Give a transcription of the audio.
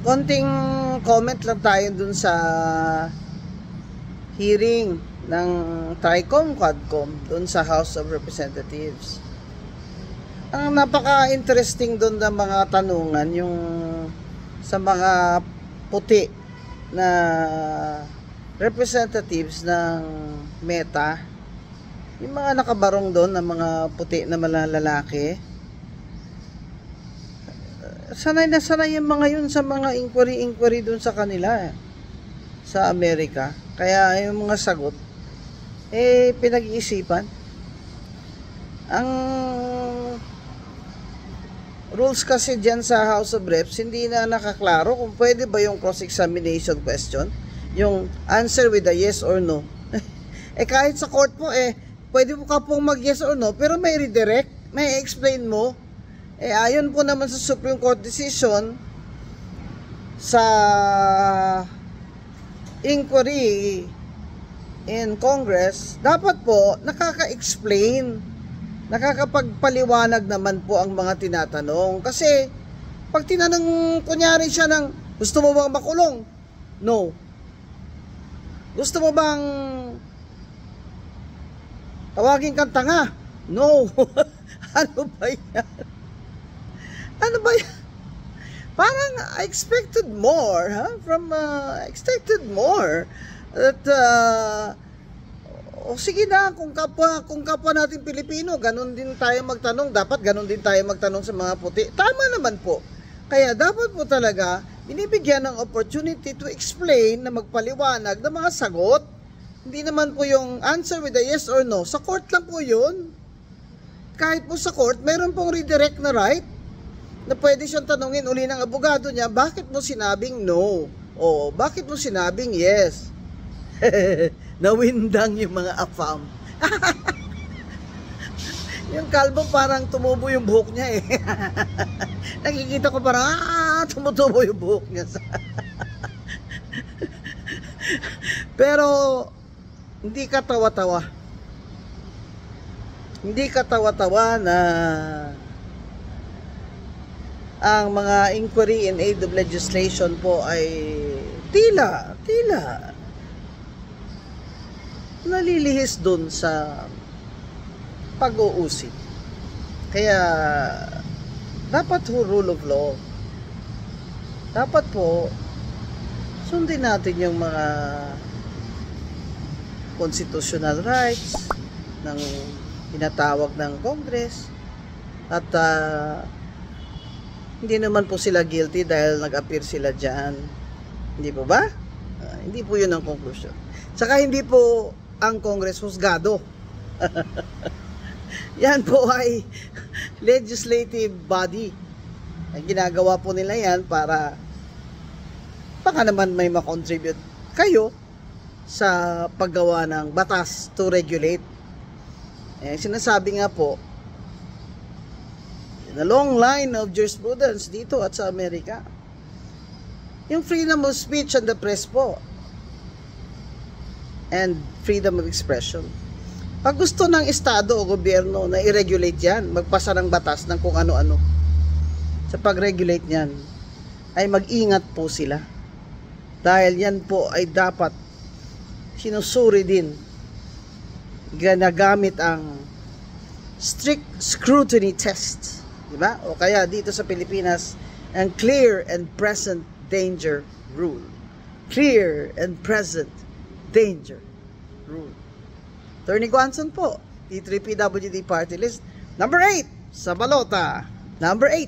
konting comment lang tayo dun sa hearing ng TRICOM, QUADCOM dun sa House of Representatives. Ang napaka-interesting dun ng mga tanungan, yung sa mga puti na representatives ng Meta, yung mga nakabarong doon ng mga puti na lalaki. Sanay na sanay yung mga yun sa mga inquiry doon sa kanila sa Amerika. Kaya yung mga sagot pinag-iisipan. Ang rules kasi dyan sa House of Reps, hindi na nakaklaro kung pwede ba yung cross-examination question, yung answer with a yes or no. Kahit sa court po, pwede mo ka pong mag-yes or no, pero may redirect, may explain mo. Ayon po naman sa Supreme Court decision, sa inquiry in Congress, dapat po nakaka-explain, nakakapagpaliwanag naman po ang mga tinatanong. Kasi pag tinanong kunyari siya ng, gusto mo bang makulong? No. Gusto mo bang tawagin kang tanga? No. Ano ba yan? Ano ba yan? Parang I expected more, expected more. That sige na, kung kapwa natin Pilipino, ganun din tayo magtanong, dapat ganun din tayo magtanong sa mga puti. Tama naman po. Kaya dapat po talaga binibigyan ng opportunity to explain, na magpaliwanag ng mga sagot. Hindi naman po yung answer with a yes or no. Sa court lang po yun. Kahit po sa court, mayroon pong redirect na right na pwede siyang tanungin uli ng abogado niya, bakit mo sinabing no? O bakit mo sinabing yes? Nawindang yung mga afam. Yung kalbo parang tumubo yung buhok niya Nakikita ko parang tumutubo yung buhok niya. Pero hindi katawa-tawa. Hindi katawa-tawa na ang mga inquiry in aid of legislation po ay tila nalilihis dun sa pag-uusig. Kaya dapat po rule of law. Dapat po sundin natin yung mga constitutional rights ng tinatawag ng Congress. At hindi naman po sila guilty dahil nag-appear sila dyan. Hindi po ba? Hindi po yun ang conclusion. Saka hindi po ang Congress husgado. Yan po ay legislative body. Ang ginagawa po nila yan para baka naman may makontribute kayo sa paggawa ng batas to regulate. Sinasabi nga po, in a long line of jurisprudence dito at sa Amerika, yung freedom of speech and the press po, and freedom of expression. Pag gusto ng estado o gobyerno na i-regulate yan, magpasa ng batas ng kung ano-ano, sa pag-regulate niyan, ay mag-ingat po sila. Dahil yan po ay dapat sinusuri din, ginagamit ang strict scrutiny test, diba? O kaya dito sa Pilipinas, ang clear and present danger rule. Clear and present danger rule. Attorney Guanzon po, T3PWD Party List, number 8 sa balota. Number 8.